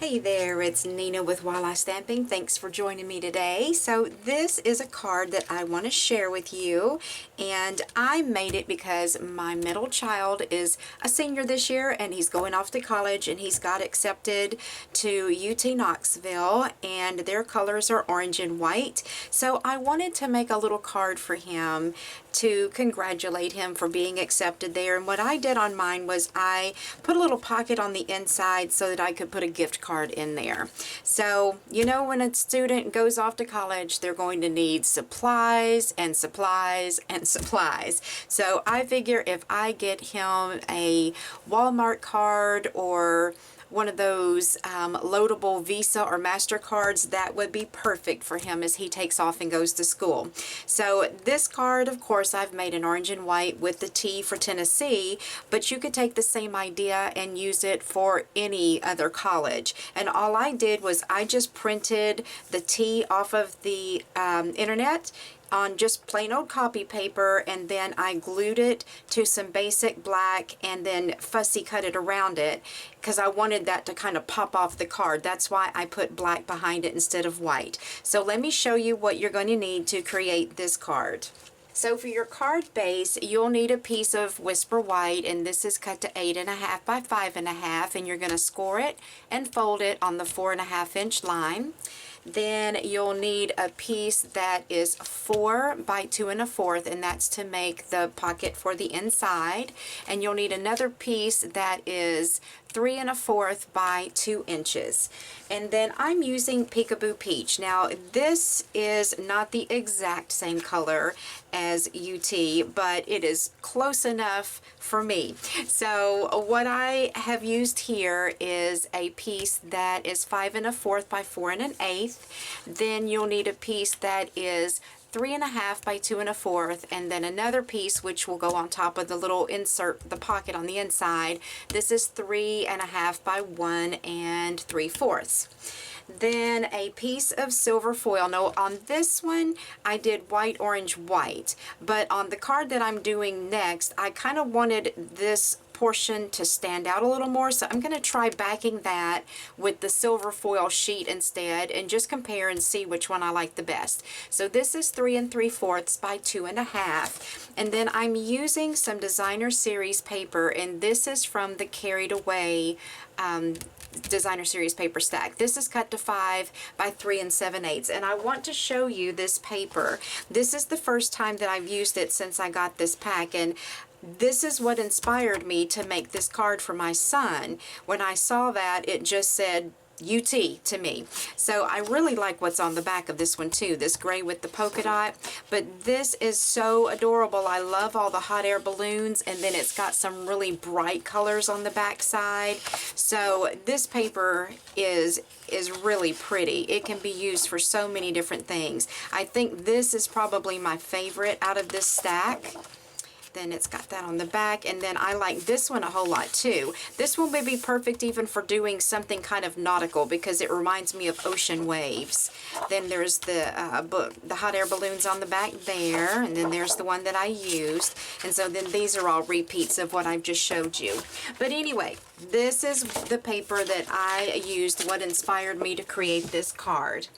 Hey there, it's Nina with Walla Stamping. Thanks for joining me today. So this is a card that I want to share with you, and I made it because my middle child is a senior this year and he's going off to college, and he's got accepted to UT Knoxville, and their colors are orange and white. So I wanted to make a little card for him to congratulate him for being accepted there. And what I did on mine was I put a little pocket on the inside so that I could put a gift card in there. So, you know, when a student goes off to college, they're going to need supplies and supplies and supplies. So I figure if I get him a Walmart card or one of those loadable Visa or MasterCards, that would be perfect for him as he takes off and goes to school. So this card, of course, I've made in orange and white with the T for Tennessee, but you could take the same idea and use it for any other college. And all I did was I just printed the T off of the internet on just plain old copy paper, and then I glued it to some basic black and then fussy cut it around it because I wanted that to kind of pop off the card. That's why I put black behind it instead of white. So let me show you what you're going to need to create this card. So for your card base, you'll need a piece of Whisper White, and this is cut to 8.5 by 5.5, and you're going to score it and fold it on the 4.5-inch line. Then you'll need a piece that is 4 by 2 1/4, and that's to make the pocket for the inside. And you'll need another piece that is 3 1/4 by 2 inches. And then I'm using Peekaboo Peach. Now this is not the exact same color as UT, but it is close enough for me. So what I have used here is a piece that is 5 1/4 by 4 1/8. Then you'll need a piece that is 3 1/2 by 2 1/4, and then another piece which will go on top of the little insert, the pocket on the inside. This is 3 1/2 by 1 3/4. Then a piece of silver foil. Now on this one I did white, orange, white, but on the card that I'm doing next I kind of wanted this portion to stand out a little more, so I'm going to try backing that with the silver foil sheet instead and just compare and see which one I like the best. So this is 3 3/4 by 2 1/2, and then I'm using some Designer Series paper, and this is from the Carried Away Designer Series paper stack. This is cut to 5 by 3 7/8, and I want to show you this paper. This is the first time that I've used it since I got this pack, and this is what inspired me to make this card for my son. When I saw that, it just said UT to me. So I really like what's on the back of this one too, this gray with the polka dot. But this is so adorable. I love all the hot air balloons, and then it's got some really bright colors on the back side. So this paper is really pretty. It can be used for so many different things. I think this is probably my favorite out of this stack. Then it's got that on the back, and then I like this one a whole lot too. This one would be perfect even for doing something kind of nautical because it reminds me of ocean waves. Then there's the hot air balloons on the back there, and then there's the one that I used, and so then these are all repeats of what I've just showed you. But anyway, this is the paper that I used, what inspired me to create this card.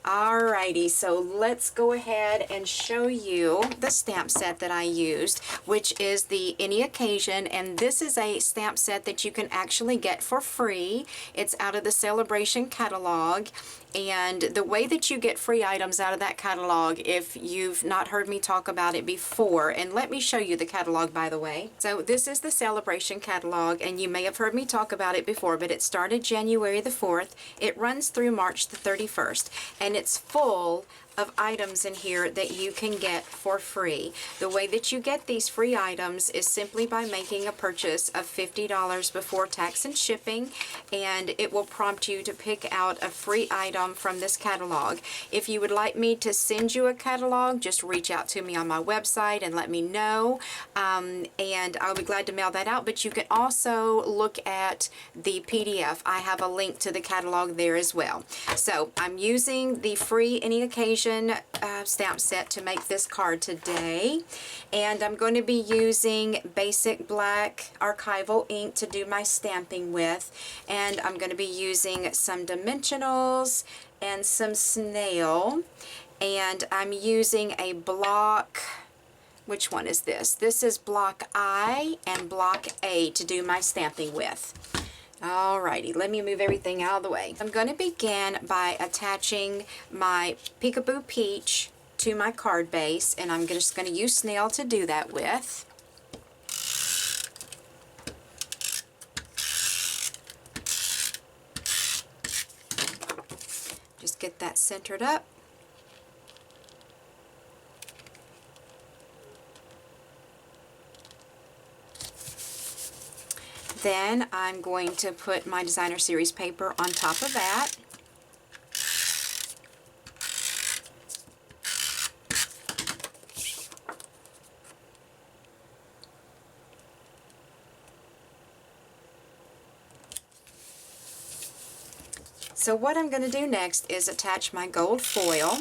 Alrighty, so let's go ahead and show you the stamp set that I used, which is the Any Occasion, and this is a stamp set that you can actually get for free. It's out of the Celebration catalog, and the way that you get free items out of that catalog, if you've not heard me talk about it before, and let me show you the catalog by the way. So this is the Celebration catalog, and you may have heard me talk about it before, but it started January the 4th. It runs through March the 31st, and it's full of items in here that you can get for free. The way that you get these free items is simply by making a purchase of $50 before tax and shipping, and it will prompt you to pick out a free item from this catalog. If you would like me to send you a catalog, just reach out to me on my website and let me know, and I'll be glad to mail that out. But you can also look at the PDF. I have a link to the catalog there as well. So I'm using the free Any Occasion occasion stamp set to make this card today. And I'm going to be using basic black archival ink to do my stamping with. And I'm going to be using some dimensionals and some snail. And I'm using a block. Which one is this? This is block I and block A to do my stamping with. Alrighty, let me move everything out of the way. I'm going to begin by attaching my Peekaboo Peach to my card base, and I'm just going to use snail to do that with. Just get that centered up. Then I'm going to put my Designer Series paper on top of that. So what I'm going to do next is attach my gold foil.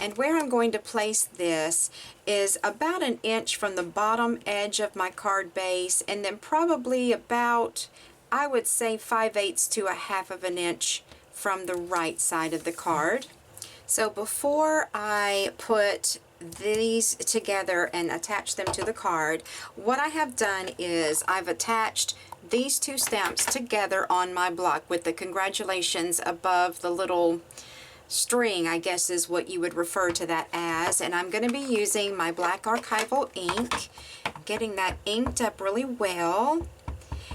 And where I'm going to place this is about 1 inch from the bottom edge of my card base, and then probably about, I would say, 5/8 to 1/2 inch from the right side of the card. So before I put these together and attach them to the card, what I have done is I've attached these two stamps together on my block with the congratulations above the little string, I guess is what you would refer to that as. And I'm going to be using my black archival ink, getting that inked up really well.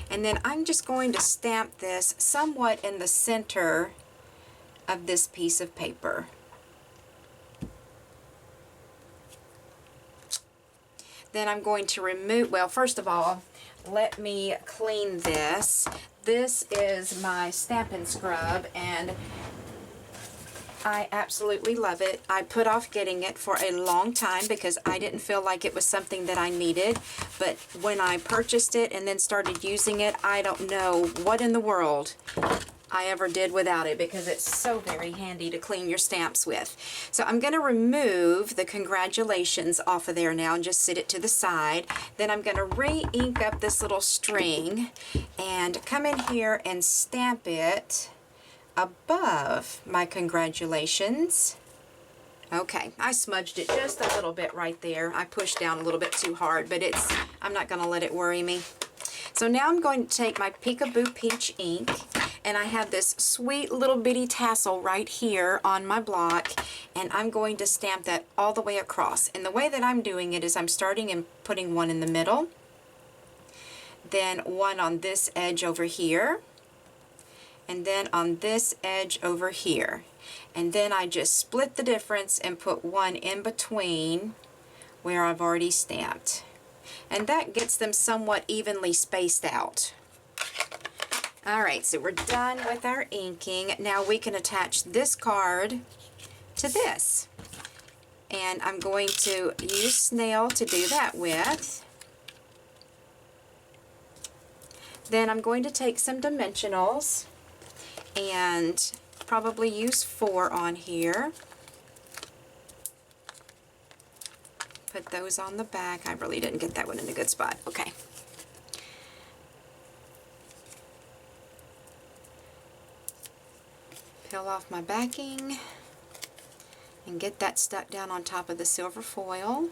And then I'm just going to stamp this somewhat in the center of this piece of paper. Then I'm going to remove, well, first of all, let me clean this. This is my Stampin' Scrub, and I absolutely love it. I put off getting it for a long time because I didn't feel like it was something that I needed. But when I purchased it and then started using it, I don't know what in the world I ever did without it, because it's so very handy to clean your stamps with. So I'm going to remove the congratulations off of there now and just sit it to the side. Then I'm going to re-ink up this little string and come in here and stamp it above my congratulations. Okay, I smudged it just a little bit right there. I pushed down a little bit too hard, but I'm not going to let it worry me. So now I'm going to take my Peekaboo Peach ink, and I have this sweet little bitty tassel right here on my block, and I'm going to stamp that all the way across. And the way that I'm doing it is I'm starting and putting one in the middle, then one on this edge over here, and then on this edge over here. And then I just split the difference and put one in between where I've already stamped. And that gets them somewhat evenly spaced out. Alright, so we're done with our inking. Now we can attach this card to this. And I'm going to use snail to do that with. Then I'm going to take some dimensionals and probably use 4 on here. Put those on the back. I really didn't get that one in a good spot. Okay. Peel off my backing and get that stuck down on top of the silver foil.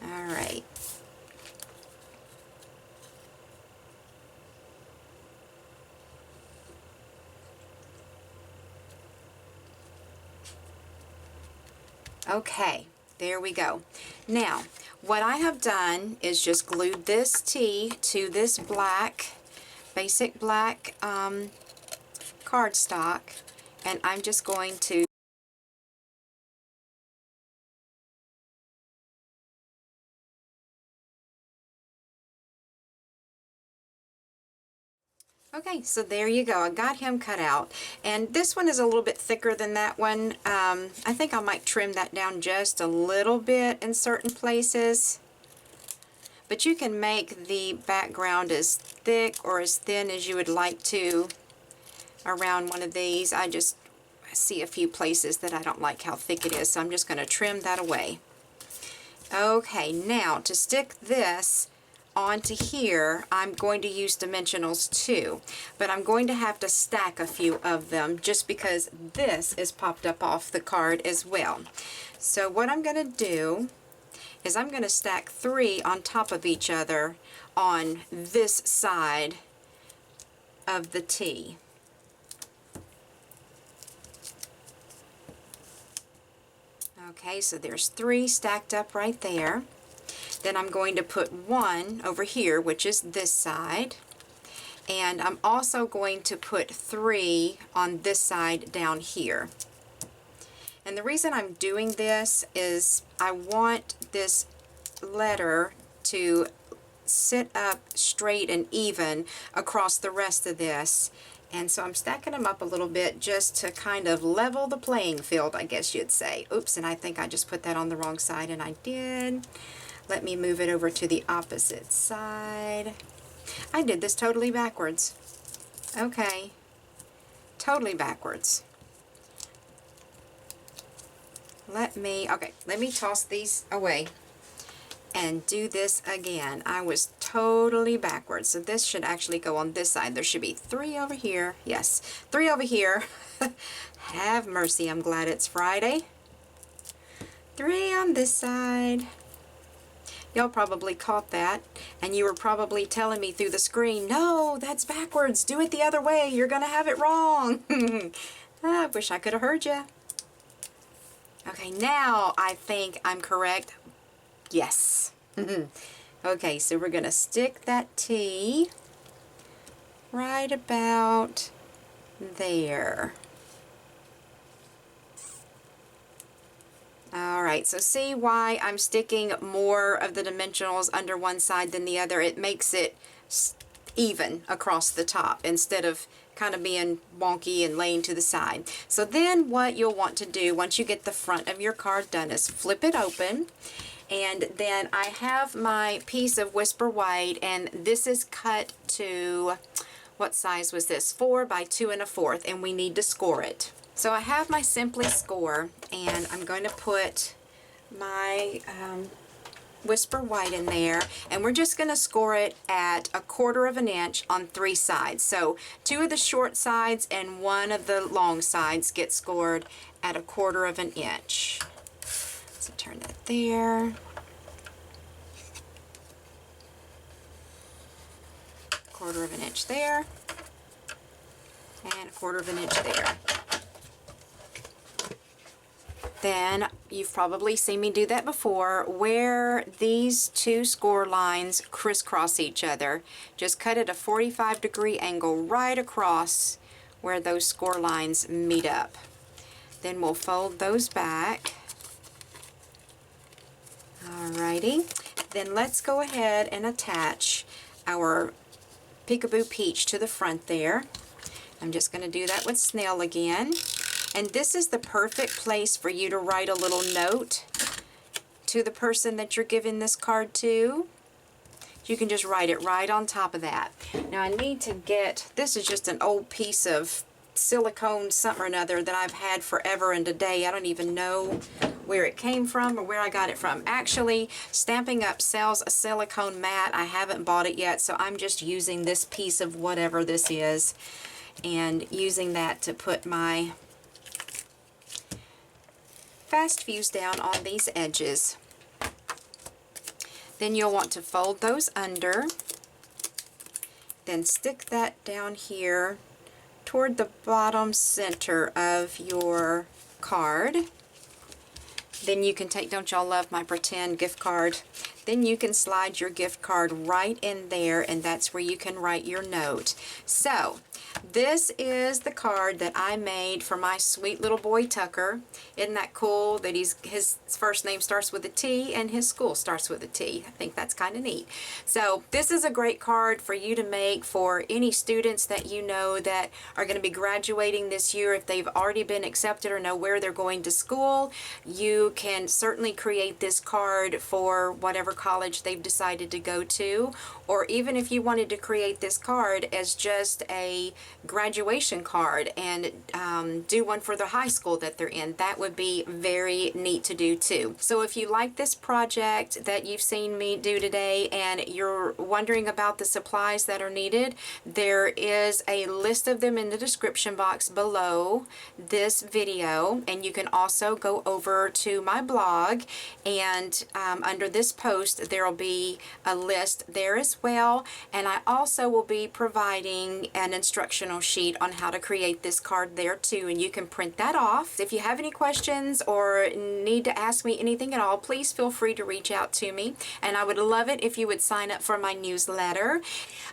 All right. Okay, there we go. Now, what I have done is just glued this T to this black, basic black cardstock, and I'm just going to Okay, so there you go. I got him cut out. And this one is a little bit thicker than that one. I think I might trim that down just a little bit in certain places. But you can make the background as thick or as thin as you would like to around one of these. I just see a few places that I don't like how thick it is, so I'm just going to trim that away. Okay, now to stick this onto here, I'm going to use dimensionals too, but I'm going to have to stack a few of them just because this is popped up off the card as well. So what I'm going to do is I'm going to stack 3 on top of each other on this side of the T. Okay, so there's 3 stacked up right there. Then I'm going to put 1 over here, which is this side. And I'm also going to put 3 on this side down here. And the reason I'm doing this is I want this letter to sit up straight and even across the rest of this. And so I'm stacking them up a little bit just to kind of level the playing field, I guess you'd say. Oops, and I think I just put that on the wrong side, and I did. Let me move it over to the opposite side. I did this totally backwards. Okay, totally backwards. Let me toss these away and do this again. I was totally backwards. So this should actually go on this side. There should be 3 over here. Yes, 3 over here. Have mercy, I'm glad it's Friday. 3 on this side. Y'all probably caught that, and you were probably telling me through the screen, no, that's backwards. Do it the other way. You're going to have it wrong. I wish I could have heard you. Okay, now I think I'm correct. Yes. Okay, so we're going to stick that T right about there. Alright, so see why I'm sticking more of the dimensionals under one side than the other? It makes it even across the top instead of kind of being wonky and laying to the side. So then what you'll want to do once you get the front of your card done is flip it open, and then I have my piece of Whisper White, and this is cut to, what size was this? 4 by 2 1/4, and we need to score it. So I have my Simply Score, and I'm going to put my Whisper White in there, and we're just going to score it at 1/4 of an inch on 3 sides. So 2 of the short sides and 1 of the long sides get scored at 1/4 of an inch. So turn that there. 1/4 of an inch there, and 1/4 of an inch there. Then you've probably seen me do that before, where these 2 score lines crisscross each other. Just cut at a 45-degree angle right across where those score lines meet up. Then we'll fold those back. Alrighty, then let's go ahead and attach our Peekaboo Peach to the front there. I'm just going to do that with Snail again. And this is the perfect place for you to write a little note to the person that you're giving this card to. You can just write it right on top of that. Now I need to get, this is just an old piece of silicone something or another that I've had forever and a day. I don't even know where it came from or where I got it from. Actually, Stampin' Up sells a silicone mat. I haven't bought it yet, so I'm just using this piece of whatever this is and using that to put my fast fuse down on these edges. Then you'll want to fold those under, then stick that down here toward the bottom center of your card. Then you can take, don't y'all love my pretend gift card? Then you can slide your gift card right in there, and that's where you can write your note. So this is the card that I made for my sweet little boy Tucker. Isn't that cool that his first name starts with a T and his school starts with a T? I think that's kind of neat. So this is a great card for you to make for any students that you know that are going to be graduating this year. If they've already been accepted or know where they're going to school, you can certainly create this card for whatever college they've decided to go to, or even if you wanted to create this card as just a graduation card and do one for the high school that they're in, that would be very neat to do too. So if you like this project that you've seen me do today and you're wondering about the supplies that are needed, there is a list of them in the description box below this video, and you can also go over to my blog, and under this post there will be a list there as well, and I also will be providing an instructional sheet on how to create this card there too, and you can print that off. If you have any questions or need to ask me anything at all, please feel free to reach out to me, and I would love it if you would sign up for my newsletter.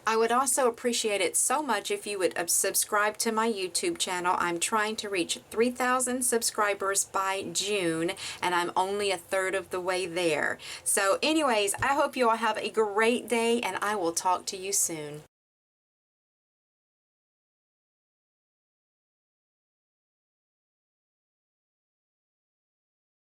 I would also appreciate it so much if you would subscribe to my YouTube channel. I'm trying to reach 3,000 subscribers by June, and I'm only a third of the way there. So anyways, I hope you all have a great day, and I will talk to you soon.